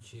6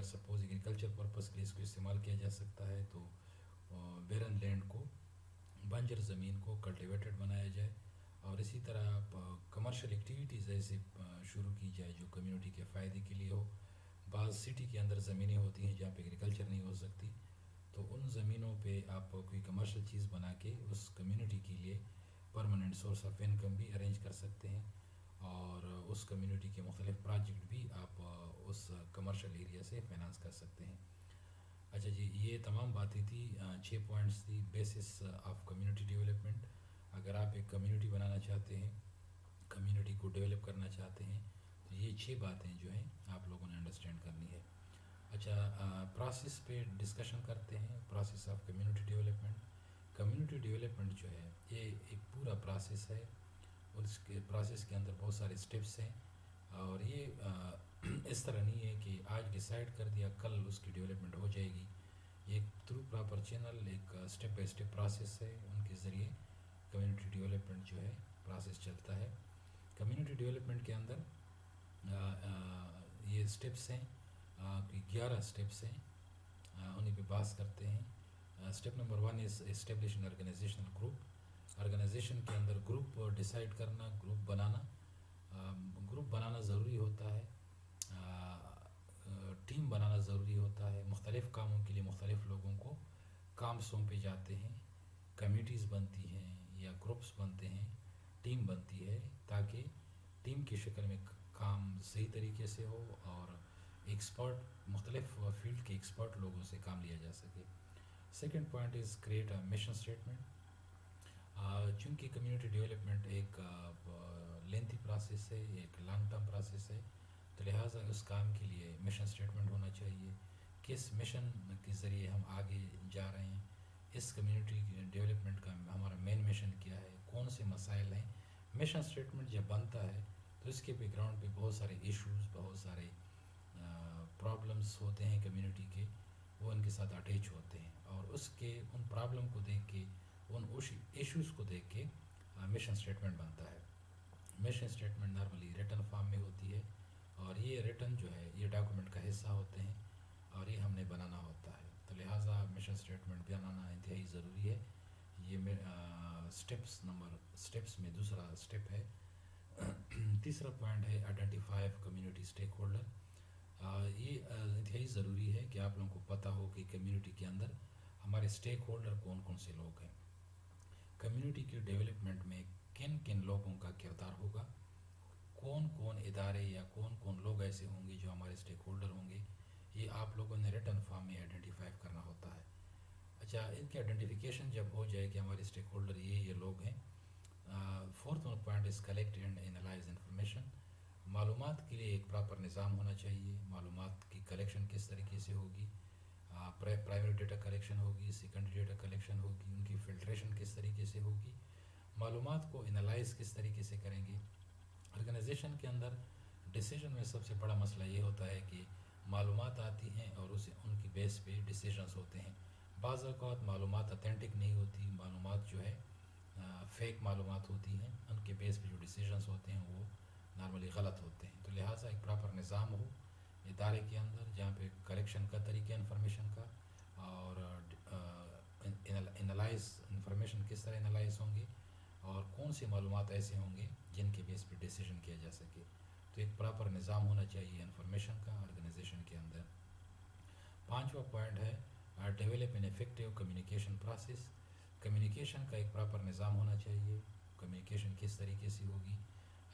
اگر suppose agriculture purpose کے لیے اس کو استعمال کیا جا سکتا ہے تو بیرن لینڈ کو، بنجر زمین کو کلٹیویٹڈ بنایا جائے، اور اسی طرح کمرشل ایکٹیویٹیز ایسے شروع کی جائے جو کمیونٹی کے فائدے کے لیے ہو۔ بعض سٹی کے اندر زمینیں ہوتی ہیں جہاں پہ ایگریکلچر نہیں ہو سکتی، تو ان زمینوں پہ آپ کوئی کمرشل چیز بنا کے اس کمیونٹی کے لیے پرماننٹ سورس آف انکم بھی ارینج کر سکتے ہیں، اور اس کمیونٹی کے مختلف پروجیکٹ بھی آپ اس کمرشل ایریا سے فائنانس کر سکتے ہیں۔ اچھا جی، یہ تمام باتیں تھی، 6 پوائنٹس تھی بیسس آف کمیونٹی ڈیولپمنٹ۔ اگر آپ ایک کمیونٹی بنانا چاہتے ہیں، کمیونٹی کو ڈیولپ کرنا چاہتے ہیں، تو یہ 6 باتیں جو ہیں آپ لوگوں نے انڈرسٹینڈ کرنی ہے۔ اچھا، پروسیس پہ ڈسکشن کرتے ہیں، process of community development. Community development جو ہے یہ ایک پورا پروسیس ہے، اور اس کے پروسیس کے اندر بہت سارے اسٹیپس ہیں، اور یہ اس طرح نہیں ہے کہ آج ڈیسائیڈ کر دیا کل اس کی ڈیولپمنٹ ہو جائے گی۔ یہ ایک تھرو پراپر چینل، ایک اسٹیپ بائی اسٹیپ پروسیس ہے، ان کے ذریعے کمیونٹی ڈیولپمنٹ جو ہے پروسیس چلتا ہے۔ کمیونٹی ڈیولپمنٹ کے اندر یہ اسٹیپس ہیں، 11 اسٹیپس ہیں، انہیں پہ بحث کرتے ہیں۔ Step number 1 is establish an organisational group. Organisation کے اندر گروپ ڈیسائیڈ کرنا، گروپ بنانا۔ گروپ بنانا ضروری ہوتا ہے، ٹیم بنانا ضروری ہوتا ہے۔ مختلف کاموں کے لیے مختلف لوگوں کو کام سونپے جاتے ہیں، کمیٹیز بنتی ہیں یا گروپس بنتے ہیں، ٹیم بنتی ہے، تاکہ ٹیم کی شکل میں کام صحیح طریقے سے ہو اور ایکسپرٹ، مختلف فیلڈ کے ایکسپرٹ لوگوں سے کام لیا جا سکے۔ Second point is create a mission statement. چونکہ کمیونٹی ڈیولپمنٹ ایک لینتھی پروسیس ہے، ایک لانگ ٹرم پروسیس ہے، تو لہٰذا اس کام کے لیے مشن اسٹیٹمنٹ ہونا چاہیے۔ کس مشن کے ذریعے ہم آگے جا رہے ہیں، اس کمیونٹی ڈیولپمنٹ کا ہمارا مین مشن کیا ہے، کون سے مسائل ہیں۔ مشن اسٹیٹمنٹ جب بنتا ہے تو اس کے بیک گراؤنڈ پہ بہت سارے ایشوز، بہت سارے پرابلمس ہوتے ہیں کمیونٹی کے، وہ ان کے ساتھ اٹیچ ہوتے ہیں، اور اس کے ان پرابلم کو دیکھ کے، ان ایشوز کو دیکھ کے مشن اسٹیٹمنٹ بنتا ہے۔ Mission statement normally written form میں ہوتی ہے، اور یہ ریٹن جو ہے یہ ڈاکومنٹ کا حصہ ہوتے ہیں، اور یہ ہم نے بنانا ہوتا ہے، تو لہٰذا مشن اسٹیٹمنٹ بنانا انتہائی ضروری ہے۔ یہ اسٹیپس میں دوسرا اسٹیپ ہے۔ تیسرا پوائنٹ ہے آئیڈینٹیفائی کمیونٹی اسٹیک ہولڈر۔ یہ انتہائی ضروری ہے کہ آپ لوگوں کو پتہ ہو کہ کمیونٹی کے اندر ہمارے اسٹیک ہولڈر کون کون سے لوگ ہیں، کمیونٹی کے ڈیولپمنٹ میں کن کن لوگوں کا کردار ہوگا، کون کون ادارے یا کون کون لوگ ایسے ہوں گے جو ہمارے اسٹیک ہولڈر ہوں گے، یہ آپ لوگوں نے ریٹن فارم میں آئیڈینٹیفائی کرنا ہوتا ہے۔ اچھا، ان کی آئیڈینٹیفیکیشن جب ہو جائے کہ ہمارے اسٹیک ہولڈر یہ لوگ ہیں، fourth point is collect and analyse information. معلومات کے لیے ایک پراپر نظام ہونا چاہیے۔ معلومات کی کلیکشن کس طریقے سے ہوگی، پرائمری ڈیٹا کلیکشن ہوگی، سیکنڈری ڈیٹا کلیکشن ہوگی، ان کی فلٹریشن کس طریقے سے ہوگی، معلومات کو انالائز کس طریقے سے کریں گے۔ آرگنائزیشن کے اندر ڈیسیجن میں سب سے بڑا مسئلہ یہ ہوتا ہے کہ معلومات آتی ہیں اور ان کی بیس پہ ڈیسیجنز ہوتے ہیں۔ بعض اوقات معلومات اتھینٹک نہیں ہوتی، معلومات جو ہے فیک معلومات ہوتی ہیں، ان کے بیس پہ جو ڈیسیجنز ہوتے ہیں وہ نارملی غلط ہوتے ہیں، تو لہٰذا ایک پراپر نظام ہو ادارے کے اندر جہاں پہ کلیکشن کا طریقہ انفارمیشن کا، اور انالائز انفارمیشن کس طرح انالائز ہوں گے، اور کون سی معلومات ایسے ہوں گے جن کے بیس پہ ڈیسیجن کیا جا سکے، تو ایک پراپر نظام ہونا چاہیے انفارمیشن کا آرگنائزیشن کے اندر۔ پانچواں پوائنٹ ہے develop an effective communication process. Communication کا ایک پراپر نظام ہونا چاہیے۔ کمیونیکیشن کس طریقے سے ہوگی،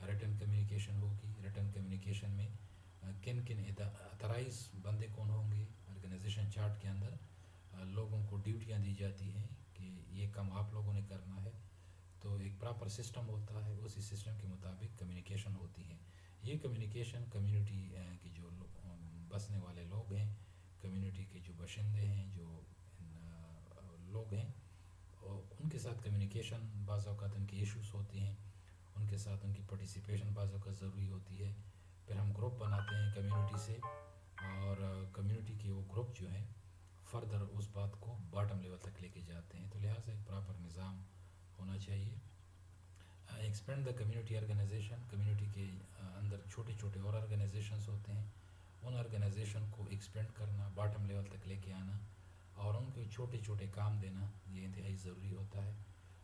ریٹن کمیونیکیشن ہوگی، ریٹن کمیونیکیشن میں کن کن اتھرائز بندے کون ہوں گے۔ آرگنائزیشن چارٹ کے اندر لوگوں کو ڈیوٹیاں دی جاتی ہیں کہ یہ کام آپ لوگوں نے کرنا ہے، تو ایک پراپر سسٹم ہوتا ہے، اسی سسٹم کے مطابق کمیونیکیشن ہوتی ہے۔ یہ کمیونیکیشن کمیونٹی کی جو بسنے والے لوگ ہیں، کمیونٹی کے جو باشندے ہیں، جو لوگ ہیں، ان کے ساتھ کمیونیکیشن، بعض اوقات ان کی ایشوز ہوتی ہیں، ان کے ساتھ ان کی پارٹیسپیشن بعض اوقات ضروری ہوتی ہے۔ پھر ہم گروپ بناتے ہیں کمیونٹی سے، اور کمیونٹی کے وہ گروپ جو ہیں فردر اس بات کو باٹم لیول تک لے کے جاتے ہیں، تو لہٰذا ایک پراپر نظام ہونا چاہیے۔ Expand the community organisation. Community کے اندر چھوٹے چھوٹے اور آرگنائزیشنز ہوتے ہیں، ان آرگنائزیشن کو ایکسپینڈ کرنا، باٹم لیول تک لے کے آنا اور ان کو چھوٹے چھوٹے کام دینا، یہ انتہائی ضروری ہوتا ہے.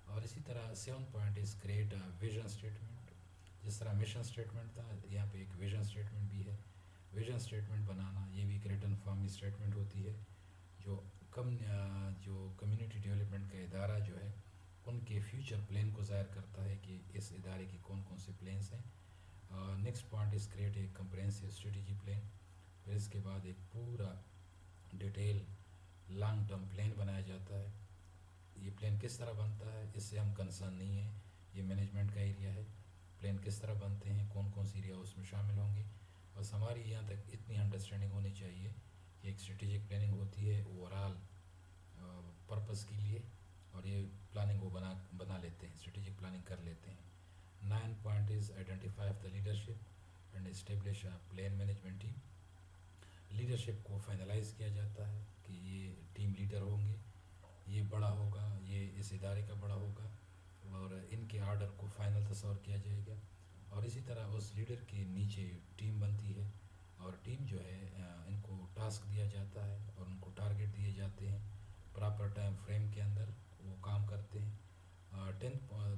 اور اسی طرح 7 point is create vision statement. جس طرح مشن اسٹیٹمنٹ تھا، یہاں پہ ایک ویژن اسٹیٹمنٹ بھی ہے. ویژن اسٹیٹمنٹ بنانا یہ بھی ایک ریٹن فارم میں اسٹیٹمنٹ ہوتی ہے جو جو کمیونٹی ڈیولپمنٹ کا ادارہ جو ہے ان کے فیوچر پلان کو ظاہر کرتا ہے کہ اس ادارے کی کون کون سے پلانس ہیں. نیکسٹ پوائنٹ از کریٹ ایک کمپرینسو اسٹریٹجی پلان. پھر اس کے بعد ایک پورا ڈیٹیل لانگ ٹرم پلان بنایا جاتا ہے. یہ پلان کس طرح بنتا ہے اس سے ہم کنسرن نہیں ہیں، یہ مینجمنٹ کا ایریا ہے. پلان کس طرح بنتے ہیں، کون کون سی ایریا اس میں شامل ہوں گے. بس ہماری یہاں تک اتنی انڈرسٹینڈنگ ہونی چاہیے کہ ایک اسٹریٹجک پلاننگ ہوتی ہے اوور آل پرپز کے لیے، اور یہ پلاننگ کو بنا لیتے ہیں، اسٹریٹجک پلاننگ کر لیتے ہیں. 9 point is identify of the leadership and establish plan management team. Leadership کو فائنلائز کیا جاتا ہے کہ یہ ٹیم لیڈر ہوں گے، یہ بڑا ہوگا، یہ اس ادارے کا بڑا ہوگا، اور ان کے آرڈر کو فائنل تصور کیا جائے گا. اور اسی طرح اس لیڈر کے نیچے ٹیم بنتی ہے، اور ٹیم جو ہے ان کو ٹاسک دیا جاتا ہے اور ان کو ٹارگیٹ دیے جاتے ہیں. پراپر ٹائم فریم کے اندر وہ کام کرتے ہیں.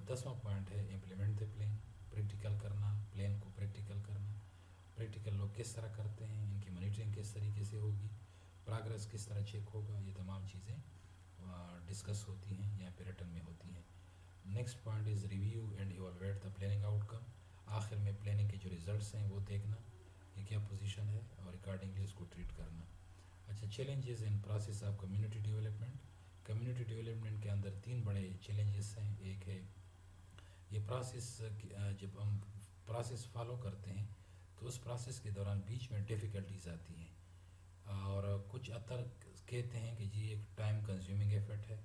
10واں پوائنٹ ہے امپلیمنٹ دا پلان. پریکٹیکل کرنا، پلان کو پریکٹیکل کرنا. پریکٹیکل لوگ کس طرح کرتے ہیں، ان کی مانیٹرنگ کس طریقے سے ہوگی، پروگرس کس طرح چیک ہوگا، یہ تمام چیزیں ڈسکس ہوتی ہیں، یہاں پہ ریٹن میں ہوتی ہیں. Next point is review and evaluate the planning outcome. آخر میں پلاننگ کے جو ریزلٹس ہیں وہ دیکھنا کہ کیا پوزیشن ہے اور اکارڈنگلی اس کو ٹریٹ کرنا. اچھا، challenges in process of community development. Community development کے اندر 3 بڑے چیلنجز ہیں. ایک ہے یہ پروسیس، جب ہم پروسیس فالو کرتے ہیں تو اس پروسیس کے دوران بیچ میں ڈیفیکلٹیز آتی ہیں، اور کچھ اتر کہتے ہیں کہ جی ایک ٹائم کنزیومنگ ایفرٹ ہے،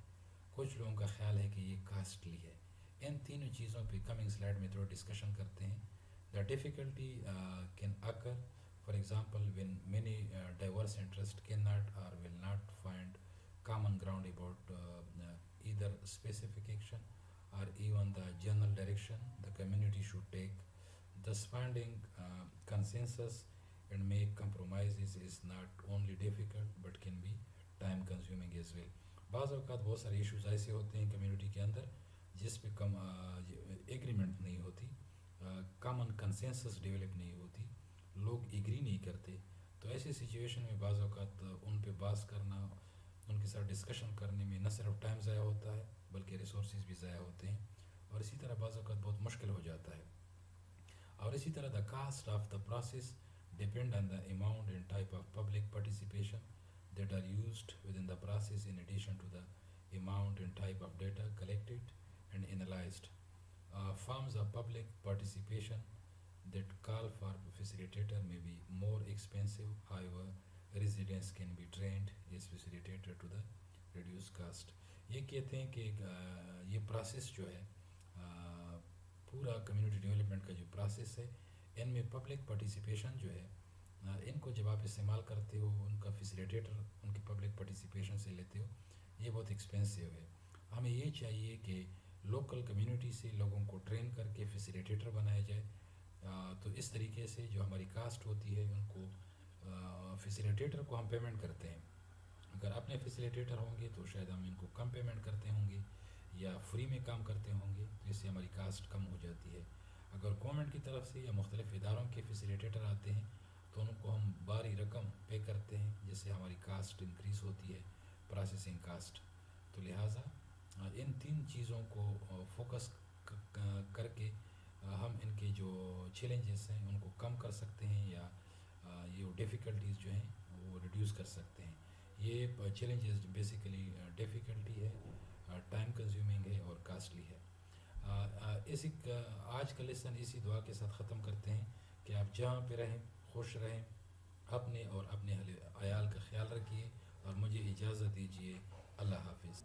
کچھ لوگوں کا خیال ہے کہ یہ کاسٹلی ہے. ان تینوں چیزوں پہ کمنگ سلائڈ میں تھوڑا ڈسکشن کرتے ہیں. The difficulty can occur for example when many diverse interest can not اور will not find common ground about either specific action or even the general direction the community should take. Thus finding consensus and make compromises is not only difficult but can be time consuming as well. بعض اوقات بہت سارے issues ایسے ہوتے ہیں community کے اندر جس پہ ایگریمنٹ نہیں ہوتی، کامن کنسنسس ڈیولپ نہیں ہوتی، لوگ ایگری نہیں کرتے. تو ایسی سچویشن میں بعض اوقات ان پہ بحث کرنا، ان کے ساتھ ڈسکشن کرنے میں نہ صرف ٹائم ضائع ہوتا ہے بلکہ ریسورسز بھی ضائع ہوتے ہیں، اور اسی طرح بعض اوقات بہت مشکل ہو جاتا ہے. اور اسی طرح the cost of the process depend on the amount and type of public participation that are used with in the process in addition to the amount and type of data collected and analysed. Forms of public participation that call for facilitator may be more expensive. However, residents can be trained as facilitator to the reduced cost. یہ کہتے ہیں کہ یہ process جو ہے پورا community development کا جو پروسیس ہے، ان میں پبلک پارٹیسپیشن جو ہے، ان کو جب آپ استعمال کرتے ہو، ان کا فیسیلیٹیٹر ان کی پبلک پارٹیسپیشن سے لیتے ہو، یہ بہت ایکسپینسو ہے. ہمیں یہ چاہیے کہ لوکل کمیونٹی سے لوگوں کو ٹرین کر کے فیسیلیٹیٹر بنایا جائے. تو اس طریقے سے جو ہماری کاسٹ ہوتی ہے ان کو فیسیلیٹیٹر کو ہم پیمنٹ کرتے ہیں. اگر اپنے فیسیلیٹیٹر ہوں گے تو شاید ہم ان کو کم پیمنٹ کرتے ہوں گے یا فری میں کام کرتے ہوں گے، تو اس سے ہماری کاسٹ کم ہو جاتی ہے. اگر گورنمنٹ کی طرف سے یا مختلف اداروں کے فیسیلیٹیٹر آتے ہیں تو ان کو ہم باری رقم پے کرتے ہیں، جس سے ہماری کاسٹ انکریز ہوتی ہے، پروسیسنگ کاسٹ. تو لہٰذا ان 3 چیزوں کو فوکس کر کے ہم ان کے جو چیلنجز ہیں ان کو کم کر سکتے ہیں، یا یہ ڈیفیکلٹیز جو ہیں وہ ریڈیوس کر سکتے ہیں. یہ چیلنجز بیسیکلی ڈیفیکلٹی ہے، ٹائم کنزیومنگ ہے اور کاسٹلی ہے. اسی آج کا لیسن اسی دعا کے ساتھ ختم کرتے ہیں کہ آپ جہاں پہ رہیں خوش رہیں، اپنے اور اپنے عیال کا خیال رکھیے، اور مجھے اجازت دیجیے. اللہ حافظ.